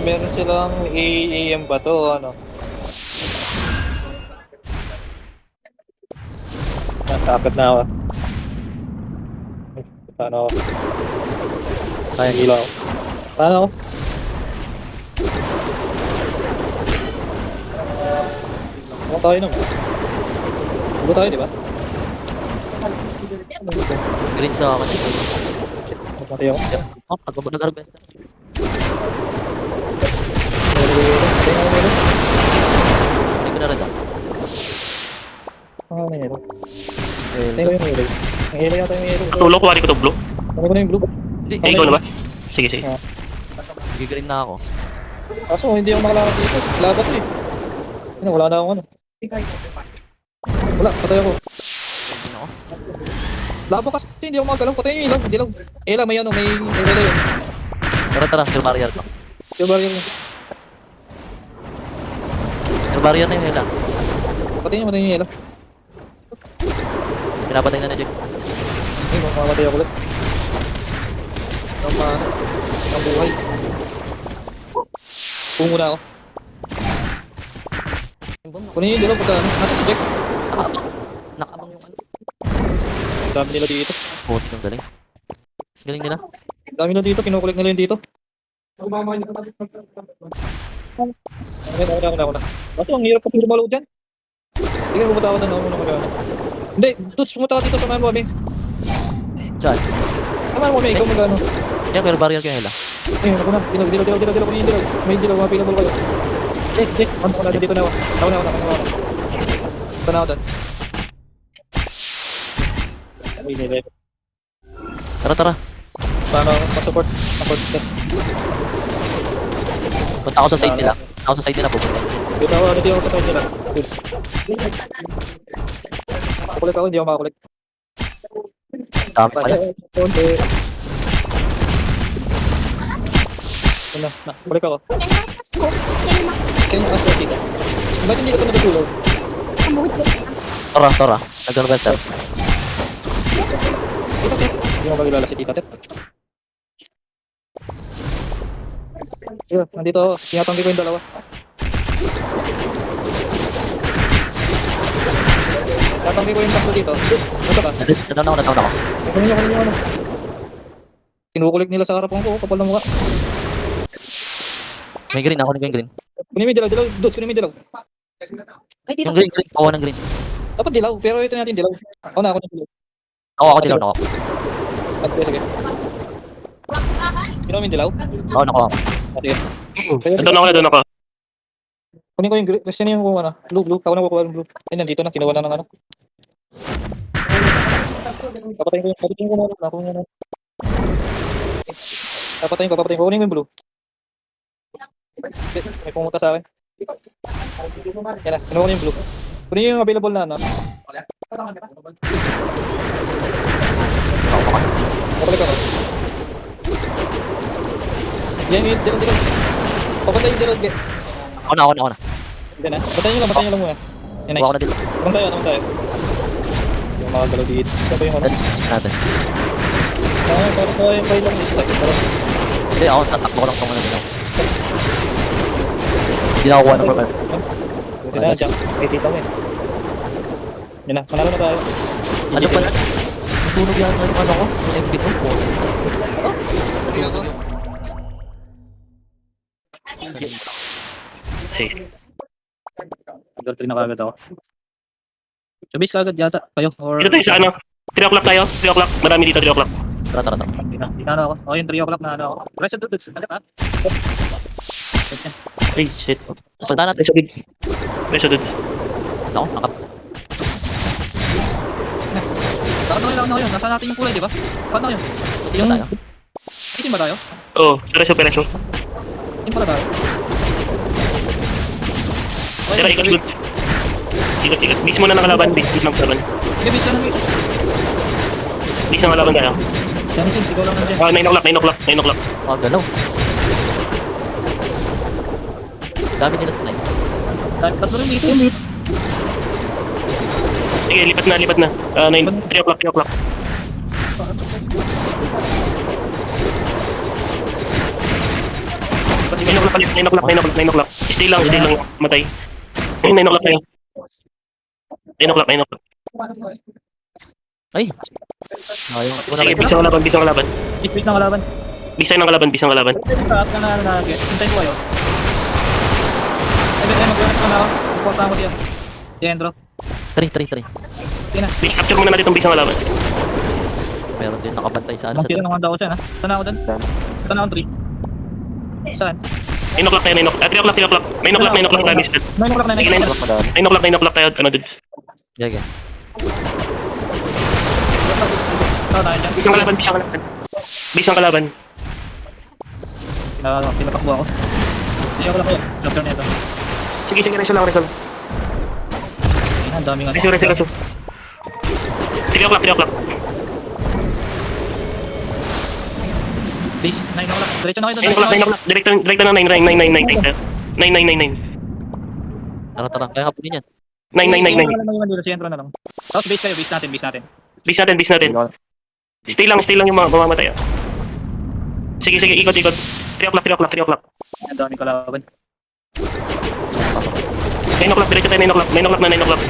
meron silang AAM ba to, ano? Nakakapit na ako. Paano ako? Kaya gila ako. Paano ako? Ano tayo naman? Ano tayo, di ba? Green sa akin. Matay ako. Oh, pagkabot nag-harvest. Hindi ko na rin ah. May yellow. Tingnan ko yung yellow. Ang yellow yata yung yellow. Tulong, kuwari ko to blue. Ano ko na yung blue? Hindi, Eh, ikaw na ba? Sige, sige. gigreen na ako. Kaso hindi ako makalakad dito. Labat eh. Ano, wala na akong ano. Wala, patay ako. Green ako. Labo kasi hindi ako magalaw. Patayin yung ilaw. Hindi lang. Ilaw, may ano, may ilaw yun. Tara, kill barrier ko. Yung barrier mo. Kill barrier na yung hela. Patayin yung ilaw. Pinapatay na Jack. Ay, mamamatay ako ulit. Ang buhay. Pumuna ako. Kunin yung ilaw pagka ano. Nasa si Jack. Nakabang yung ano. Ang dami nila dito. Puti yung galing. Galing nila. Ang dami nila dito. Kinukulik nila yung dito. Ako na. Kaso ang hirap kasi lumalo dyan. Sige, pumunta ako na muna magana. Hindi, Toots, pumunta ka dito sa mga mami. Saan? Sama mo, may ikaw magano. Yan, kill barrier ko yung hela. Ayun, ako na. Dilaw, kunin yung dilaw. May dilaw, mga pinabol kayo. Check. Ano ko na dito na ako. Ako na. Ito na ako dyan. Tara. Paano ako pa-support? Support. Punta ako sa side nila. Ako sa side nila pupunta. Dito ako sa side nila. Tools. Makulik ako, hindi ako makakulik. Dami pala. Konti. Ano na, kulik ako. Kaya mo kasi dito. Ba't hindi ka ito natutulog? Tora. Nag-harvest na. Hindi mo magilala si Tita Tep. Sige, nandito ako. Tinatanggi ko yung dalawa. Tinatanggi ko yung tatlo dito. Nasa ka? Nataon ako. Kunin niyo ano. Kinukulik nila sa harapan ko, kapal na mukha. May green, ako yung green. Kunin mo yung dilaw. Dots, kunin mo yung dilaw. Ay, dito. Yung green, kuha ng green. Dapat dilaw, pero ito natin dilaw. Ako na dilaw. Ako dilaw na ako. Sige. Sino mo yung dilaw? Oo, nakuha ako. Sige. Nandun ako. Kunin ko yung green. Kasi yung kung ano. Blue. Ako na kukuha yung blue. Ay, nandito na. Kinuha na ng ano. Papatayin ko na. Nakuha na. Papatayin ko. Kunin ko yung blue. May pumunta sa akin. Yan na. Kinuha ko yung blue. Kunin yung available na ano. Papalik ako. Yan yung dilaw. Papatayin yung dilaw. Ako na. Hindi na. Patayin nyo lang muna. Yan, Kuha ko nice. na dito. Naman tayo. Yung mga galaw dito. Ito pa yung ano. Natin. Parang ko yung kayo lang dito. Pero Hindi, ako tatakbo ko lang kung ano dilaw. Hindi na ako kuha ng purple. buti na dyan. Kay tita mo eh. Yan na. Manalo na tayo. Ano pala? Nasunog yan yung ano ko? Yung FB ko? Nasunog yung... Sige. Under 3 na kagad ako. Sabis kagad yata. Kayo. Or... Dito tayo sa ano? 3 o'clock tayo. 3 o'clock. Marami dito 3 o'clock. Tara. Di na ako. O yung 3 o'clock na ano ako. Rest of the dudes. Halip ha. Ay, shit. Punta natin. Presyo dudes. Ako, nakap. Nakano lang yun. Nasa natin yung kulay, di ba? Paano yun? Yung tayo. Itim ba tayo? Oo, presyo. Itim pala tayo. Tira, ikot. Bis mo na nakalaban. Bis ng kalaban. Sige, bis ka na. Bis ng kalaban tayo. Yan si sigaw lang nandiyan. 9 o'clock. Oh, galaw. Dami nila sa night. Tatlo rin dito. Sige, lipat na. 3 o'clock. 9 o'clock ulit, 9 o'clock, 9 o'clock, 9 o'clock. Stay lang, matay. 9 o'clock tayo. 9 o'clock, 9 o'clock. Ay! Ayun. Sige, bis ang kalaban, bis ang kalaban. Wait ng kalaban. Bisa ng kalaban, bis ang kalaban. Taas ka na nalagyan. Hintayin ko kayo. Ay, mag-ulit ko na ako. Supportahan ko siya. Si Endro. 3. Sige na. Capture muna natin itong bis ang kalaban. Meron din nakabantay sa ano sa Tira naman daw ko siya, ha? Saan ako dun? Saan ako 3? Saan? 9 o'clock tayo, 9 o'clock. 3 o'clock, 3 o'clock. 9 o'clock, 9 o'clock tayo, miss. 9 o'clock na, 9 Sige, 9 o'clock. o'clock. 9 o'clock, 9 o'clock tayo, ano, dudes. Gaya. Saan tayo dyan? Bis ang kalaban, bis ang kalaban. Bis ang kalaban. Pinatakbo ako. Hindi ako lang kayo. Doctor na ito. Sige, reso lang, reso. Ayun, ang daming ano. Reso. 3 o'clock, 3 o'clock. Please, 9 o'clock. Diretso na kayo doon. 9 o'clock, 9 o'clock. Direkta na 9. 9. Tara. Kaya hapunin yan. 9. Si Endro na lang. Tapos base kayo, base natin. Bis natin. Stay lang yung mga mamamatay. Sige, ikot. 3 o'clock. Ang daming kalaban. 9 o'clock, diretso tayo 9 o'clock. 9 o'clock na, 9 o'clock.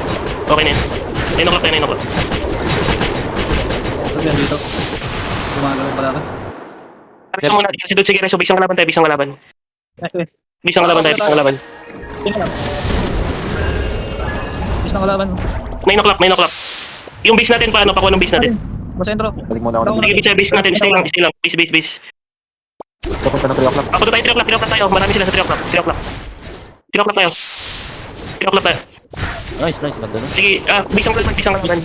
Okay na yan. 9 o'clock tayo, 9 o'clock. Sabi yan dito. Gumagalaw pala ka. Reso muna, si Dude, sige, reso. Bis ang kalaban tayo, bis ang kalaban. Okay. Bis ang kalaban. Sino lang? Base ng kalaban. 9 o'clock. Yung bis natin, paano? Pakuha ng bis natin. Mas Endro. Balik muna ako. Sige, bis natin. Stay lang. Bis. Papunta ng 3 o'clock. Papunta tayo, 3 o'clock tayo. Marami sila sa 3 o'clock. 3 o'clock tayo. Nice. Ganda nun. Sige, bis ang kalaban.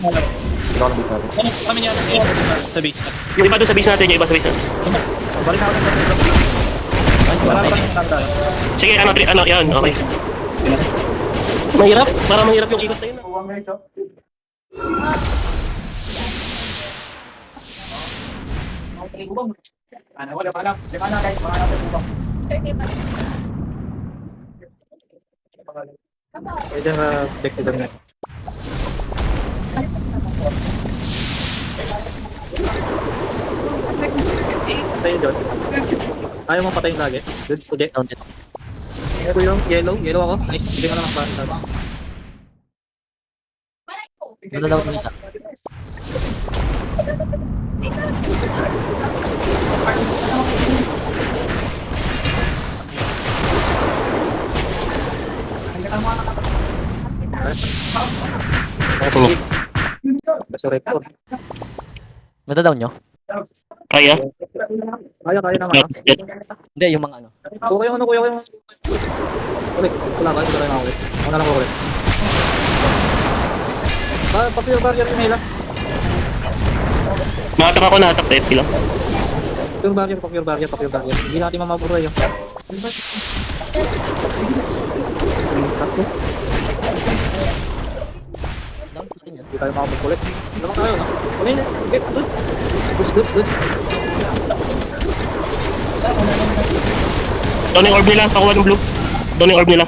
Ikaw lang bis natin. Ano kami niya? Sa base. Yung iba doon sa bis natin, Balik na ako sa base. Nice. Marami pa rin tanda. Sige, yan, okay. Mahirap, para mahirap yung ikot na yun. Pwede na check ito na. Patayin doon. Ayaw mong patayin lagi. Good, sige. Down dito. Ito yung yellow ako. Nice, sige mo na makapaan. Nadalaw ng isa. Okay. Resurrector. Nadalaw nyo? Kaya? Kaya naman. Hindi, yung mga ano. Kuya ko. Ulit, wala ba? Hindi ko tayo makulit. Ako na lang kukulit. Papil barrier yung hila. Nakatak ako, FP lang. Papil barrier. Hindi natin mamapura yun. Hindi tayo makapulit. Lamang tayo, no? Okay na. Get, good. Good. Down yung orb nila, pakuha ng blue. Down yung orb nila.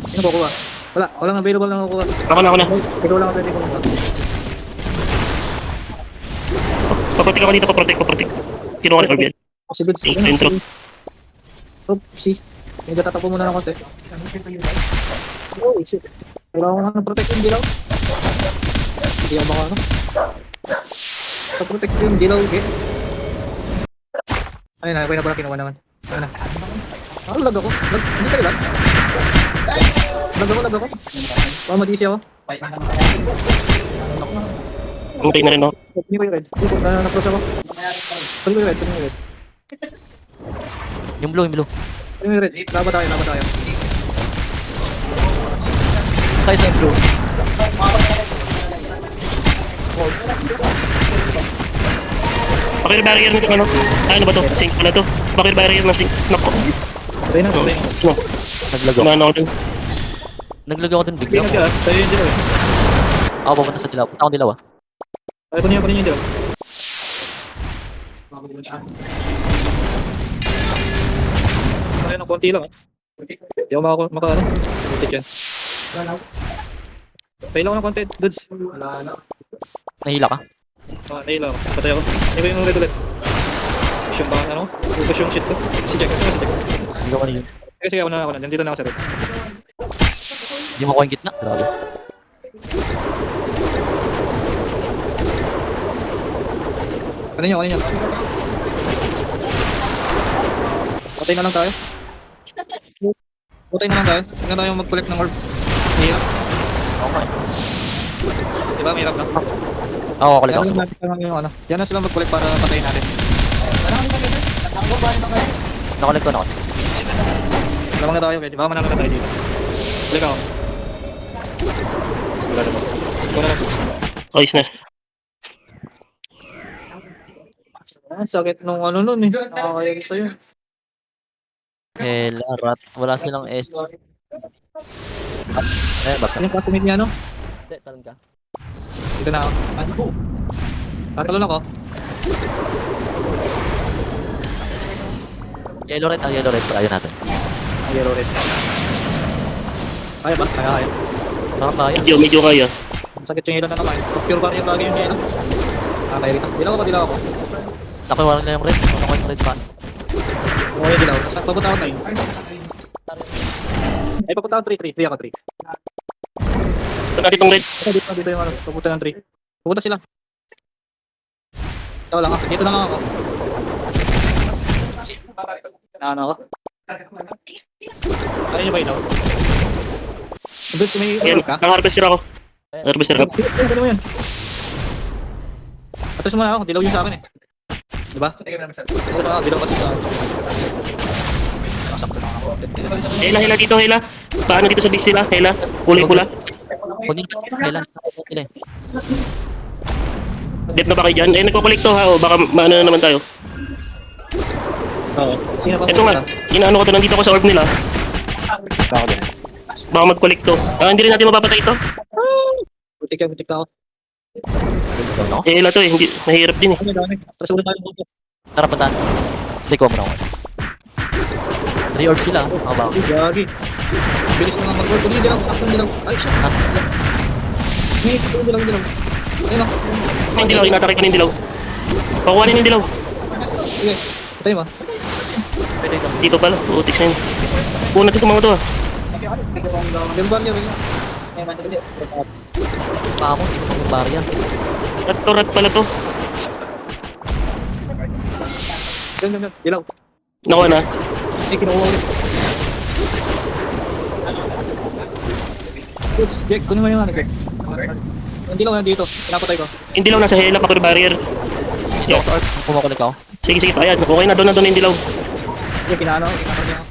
Sino kukuha? Walang available na kukuha. Ako na. Ikaw lang ang pwede kukuha. Paprotect ako dito, paprotect. Kinuha ng orb yan. Si Bids. Intro. Si. Medyo tatakbo muna ng konti. Oh, shit. Kailangan ko ng protect yung dilaw. Hindi ako baka ano. Sa protect yung dilaw, okay? Ayun na, pala kinuha naman. Ayun na. Lag ako. Hindi kayo lag. Lag ako. Baka mag-easy ako. Puntay na rin ako. Hindi ko yung red. Hindi ko, na-cross ako. Pwede ko yung red. Yung blue. Pwede ko yung red. Laba tayo. Kaya sa yung blue. Pakir barrier nito ano? Ano ba to? Sink pala to. Pakir barrier ng sink. Nako. Pwede na. Naglago. Ano ako dun? Naglago ako dun bigla. Pwede na. Tayo yung dilaw. Ako papunta sa dilaw. Punta akong dilaw. Ay, kunin yung dilaw. Ayun, konti lang. Hindi ako maka ano. Konti yan. Pailaw ng konti, dudes. Nahila ka? Nahila ako. Patay ako. Hindi ko yung red ulit. yun. Baka ano? Push yung shit ko. Si Jack. Kasi si Jack. Hindi ko kanina. Sige, ako na. Nandito na ako sa red. Hindi mo ko yung gitna. Grabe. Ano nyo? Patay na lang tayo. Putay na lang tayo. Huwag na tayo mag-collect ng orb. Mahirap. Okay. Diba? Mahirap na. Ako, kulit ako. Yan lang natin yung ano. Yan na sila mag-collect para patayin natin. Nakulit ko na ako. Lamang na tayo, pwede. Baka manalo na tayo dito. Collect ako. Wala naman. Ikaw na lang. Ayos na. Ah, sakit nung ano nun eh. Nakakaya ko sa'yo. Larat. Wala silang S. Basta. Ano yung classmate niya, no? Hindi, talon ka. Dito na ako. Tatalon ako. Yellow red. Yellow red. Ayaw natin. Ay, yellow red. Kaya ba? Kaya. Baka kaya. Medyo kaya. Sakit yung ilan na naman. Pure barrier lagi yung ilan. Kaya rito. Dilaw ako. Nakuha na yung red. Nakuha yung red pa. Okay, dilaw. Tapos papunta ako 9. Ay, papunta ako 3. 3 ako 3. Ito natin itong red. Dito yung ano. Papunta ng 3. Pupunta sila. Ikaw lang ah. Dito na lang ako. Naano ako? Ano nyo ba ilaw? Doon, may Ayan, orb ka? nang-harvester ako. Harvester ako. Ano mo yan? Atas mo na ako. Dilaw yun sa akin eh. Diba? Dilaw na ako. Dilaw kasi sa akin. Sakto na ako. Hela dito, Hela. Paano dito sa base sila? Hela, kulay pula. Huwag nyo naman kailan. Nakuha nila eh. Dep na ba kayo dyan? Nagko-collect to ha. O baka maano na naman tayo. Oo. Sino pa Ito nga, inaano ko to. Nandito ako sa orb nila. Ako din. Baka mag-collect to. Hindi rin natin mapapatay ito. Butik ka ako. No? Hela to eh. Hindi, mahirap din eh. Ano dami? Tapos ulit tayo dito. Tara, puntahan. Hindi ko muna ako. 3 orbs sila. Ako ba? Ay, gagi. Bilis na nga mag-work. Hindi dilaw. Akong dilaw. Ay, shit. Ah, Hindi, dilaw. Ayun o. Ay, dilaw. Inatake ko na yung dilaw. Pakuhanin yung dilaw. Sige. Patay mo. pwede ito. Dito pala. Utik na yun. Puno natin itong mga to ah. Yung barrier yun. Pamo, hindi ko yung barrier. Rat pala to. Yun. Dilaw. Nakuha na. Ay, kinukuha ulit. Goods, Jack, kunin mo yung ano, Jack. Yung dilaw nandito. Pinapatay ko. Yung dilaw nasa Hela, Paper Barrier. Hindi ako sa orb. Kumukulik ako. Sige, ayan. Okay na, doon na yung dilaw. Yung pinaano. Pinapatay ko.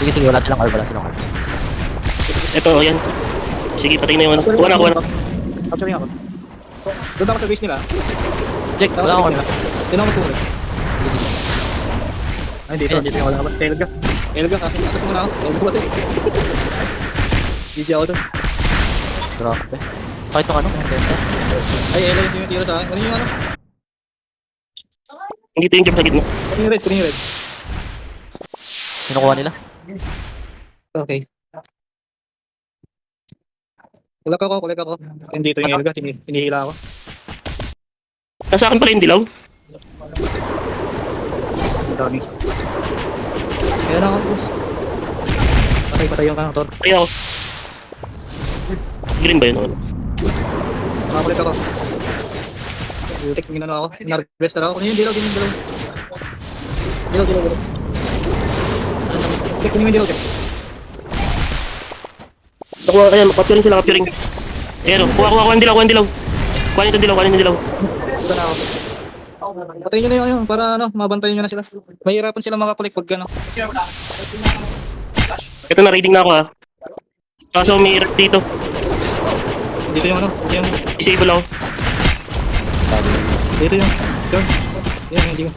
Sige, wala silang orb. Ito, ayan. Sige, patay na yung ano. Kuha na. Capturing ako. Doon ako sa base nila. Jack, wala akong orb. Tinan ko tuloy. Ay, dito yung wala ka. Elga, kasi muna ako. Elga ba ito? GG ako doon. Grabe. Sakit yung ano? Ang ganda. Ay, Elga yung tira sa akin. Ano yung ano? Hindi ito yung job sa gitna. Kunin yung red. Kinukuha nila. Okay. Kulak ako. Dito yung Elga, tinihila ako. Nasa akin pala yung dilaw. Ang dami. Ayan ako, boss. Patay yung kanang tor. Patay ako. Green ba yun? Ano? Makakulit ako. Butik, ginano ako. Narvester ako. Ano yun? Dilaw. Dilaw. Check, kunin mo yung dilaw, check. Nakuha, ayan, capturing sila. Ayan, kuha ang dilaw. Kuhanin yung dilaw. Ito na ako. Patayin nyo na yun, para ano, mabantayan nyo na sila. Mahirapan sila makakulik pag ano. Ito na, raiding na ako ha. Kaso may rat dito. Dito yung ano, yung... Disable ako. Dito yung... Yan, hindi ko.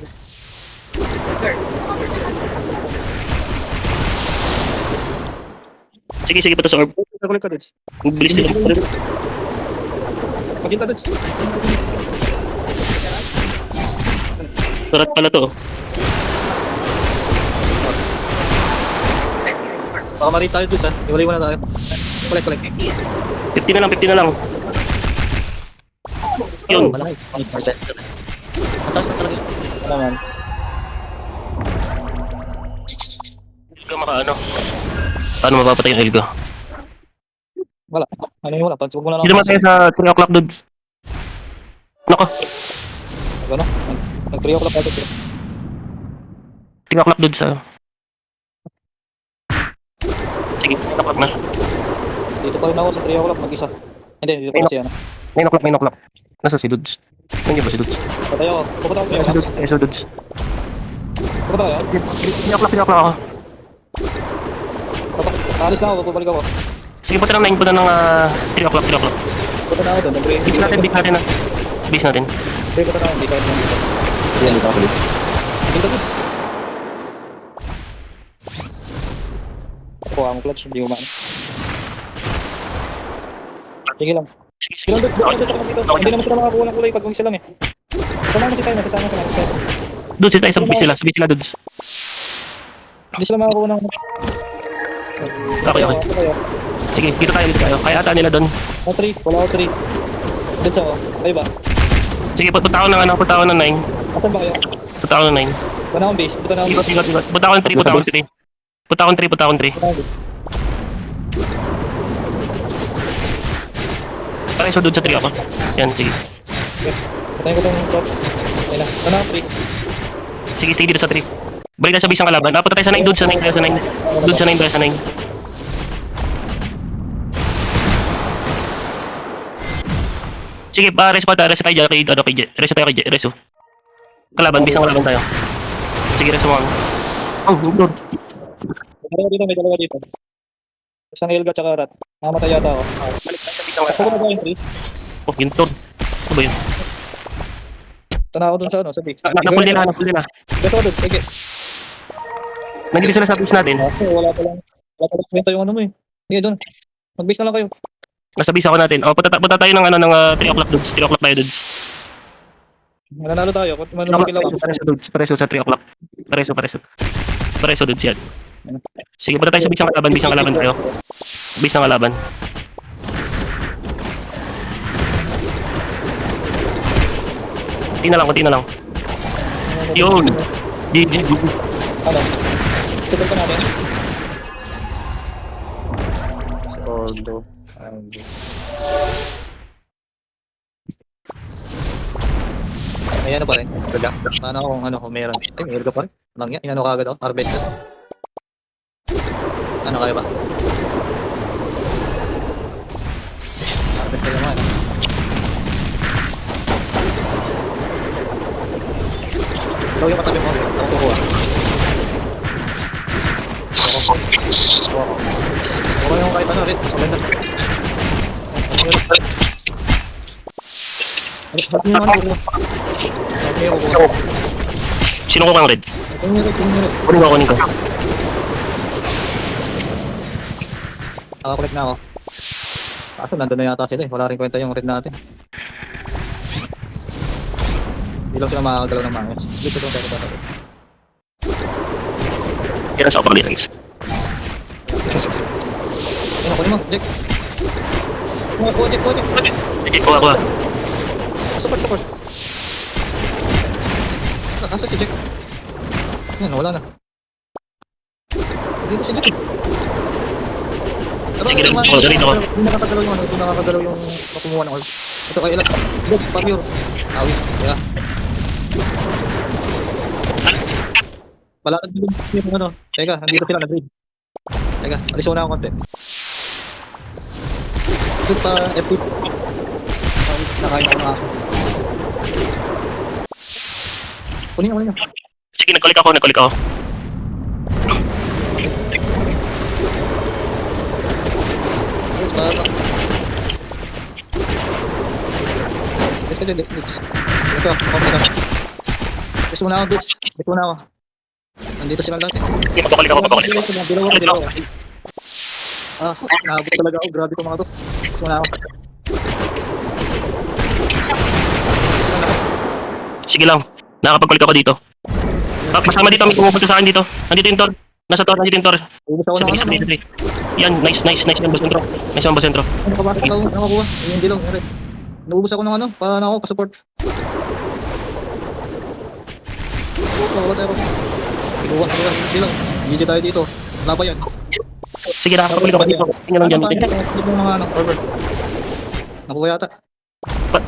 Sige, pata sa orb. Nakulik ka, Dudes. Bilis nila. Magkita, Dudes. Rat pala to. Baka mari tayo, Dudes, ha. Iwalay mo na tayo. Kulik. 50 na lang. Yun. Malaki. 100%. Masarap na talaga. Naman. Elga makaano. Paano mapapatay yung Elga? Wala. Ano yung wala? Pansugod mo na lang. Dito naman tayo sa 3 o'clock dudes. Nako, Ano? Nag-3 o'clock agad. 3 o'clock dudes ah. Sige, 9 o'clock na. Dito pa rin ako sa 3 o'clock mag-isa. Hindi, dito pa kasi ano. 9 o'clock, 9 o'clock. Nasa si dudes. Nandiyan ba si dudes? Patay ako. Pupunta ako 3 Si o'clock. dudes, si dudes. Pupunta kayo? 3 o'clock, 3 o'clock ako. Alis na ako, pupalik ako. Sige, punta ng 9, punta ng 3 o'clock, 3 o'clock. Punta na ako doon. Base natin, base natin ah. Base natin. Punta na ako, hindi ka naman dito. Yan, dito ako ulit. Dito goods. Ako ang clutch, hindi umano. Sige lang. Sige, Sige lang, sige. doon dito. Hindi naman sila makakuha ng kulay pag isa lang eh. Kasama mo si tayo, kasama sila. Dudes, tayo sa base sila, sa base sila dudes. Hindi sila makakuha ng... Okay, okay. Kayo. Sige, dito tayo. Kaya ata nila doon. Ako 3, wala ako 3. Doon sa ako. Kayo ba? Sige, punta ako ng 9. Asan ba kayo? Punta ako ng 9. Punta na akong base. Punta na akong Ikot, base. ikot, ikot. Punta ako ng 3, punta ako ng 3. Punta ako ng 3, punta ako ng 3. Punta na akong base. Pareso doon sa 3 ako. Yan, sige. Patayin ko itong top. Ayun na. Punta na akong 3. Sige, stay dito sa 3. Balik tayo sa base ng kalaban. Punta tayo sa 9, doon sa 9, tayo sa 9. Doon sa 9, tayo sa 9. Sige, reso pa tayo. Reso tayo dyan kay, reso tayo kay, reso. Kalaban, base ng kalaban tayo. Sige, reso mo. Oh, good. May dalawa dito. Isang Elga tsaka Rat. Nakamatay yata ako. Balik tayo sa base ng Ako kalaban. na ba yung 3? Oh, yun, Tord. Ano ba yun? Tana ako dun sa ano, sa base. Napul nila, napul nila. Dito ako dun, sige. Nandito sila sa base natin. Ako, wala pa lang kwenta yung ano mo eh. Sige dun. Mag-base na lang kayo. Nasa base ako natin. Oh, punta tayo ng 3 o'clock dudes. 3 o'clock tayo dudes. Mananalo tayo. Kung 3 manunod o'clock kilaw. tayo. Pareso sa 3 o'clock. Pareso dudes yan. Sige, punta tayo sa base ng kalaban tayo. Base ng kalaban. Konti na lang. Yun. GG. Ano? Tutup ka natin. Ordo. May ano pa rin. Gaga. Sana kung meron. Ay, may Elga pa rin. Lang yan. Inano ka agad ako. Harvest. Ano kayo ba? Harvest kayo naman. Ikaw yung katabi mo. Ako kukuha. Ako yung kahit ano rin. Sabay na. Ba't yung ano? Okay, kukuha. Sino ko kang red? Kunin ko. Nakakulit na ako. Kaso nandun na yata sila eh. Wala rin kwenta yung red natin. Hindi lang sila makakagalaw ng mangos. Dito itong tayo tatabi. Yan sa pag-clearance. Ayun, kunin mo, Jack. Kuha, Jack. Sige, kuha. Support. Nasa si Jack. Yan, wala na. Dito si Jack. Sige, dito ako. Hindi nakakagalaw yung hindi nakakagalaw yung makumuha ng orb. Ito kay ilan. Jack, Fabio. Awi, kaya. Balakad din yung ano. Teka, nandito sila nag-raid. Teka, alis mo na ako konti. Ito pa, F2. Nakain ako ng aso. Kunin niyo. Sige, nag-click ako. Alis, baka. Let's. Ito, ako muna. Alis muna ako, bitch. Alis muna ako. Nandito sila lahat eh. Sige, magkakalik ako. Dilaw. Naabot talaga ako. Grabe ko mga to. Alis muna ako. Sige lang. Nakakapag-click ako dito. Masama dito, may pumupunta sa akin dito. Nandito yung Tor. Nandito yung Tor. Ubus ako ng ano. Sabi. Yan, nice yan, boss sentro. Nice yan, boss sentro. Ano ka ba? Ano makuha? Yung dilaw. Naubos ako ng ano. Paano ako pa-support? Wala tayo. Iluwan ka nila. Hindi lang. GG tayo dito. Wala pa yan. Sige, nakakapaguli ako dito. Tingnan lang dyan. Hindi mo mga ano, Orber. Nakuha yata.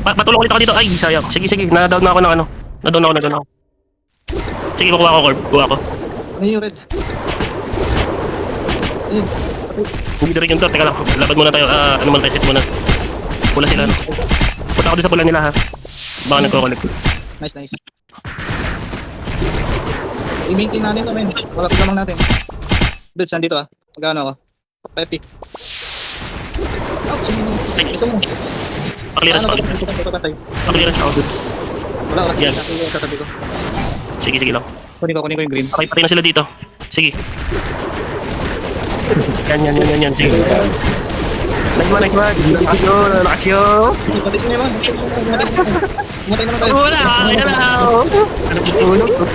Patulong ulit ako dito. Ay, sayang. Sige, na-down na ako ng ano. Na-down ako. Sige, kukuha ko, Corb. Kuha ko. Ano yung red? Ayun. Hindi na rin yun to. Teka lang. Laban muna tayo. Ano man tayo, set muna. Pula sila, no? Punta ako doon sa pula nila, ha? Baka nagko-collect. Nice. I-maintain natin ito, men. Malapit lamang natin. Dudes, nandito ah. Magkano ako? Pepe. Oh, sige mo. Gusto mo. Pakliras Ano ako. ba? Gusto ko patay. Pakliras ako, dudes. Wala. Yan. Katabi ko. Sige lang. Kunin ko yung green. Okay, patay na sila dito. Sige. Yan. Sige. Nice one. Action. Patay ko na naman. Matay naman tayo. Wala. Ano po?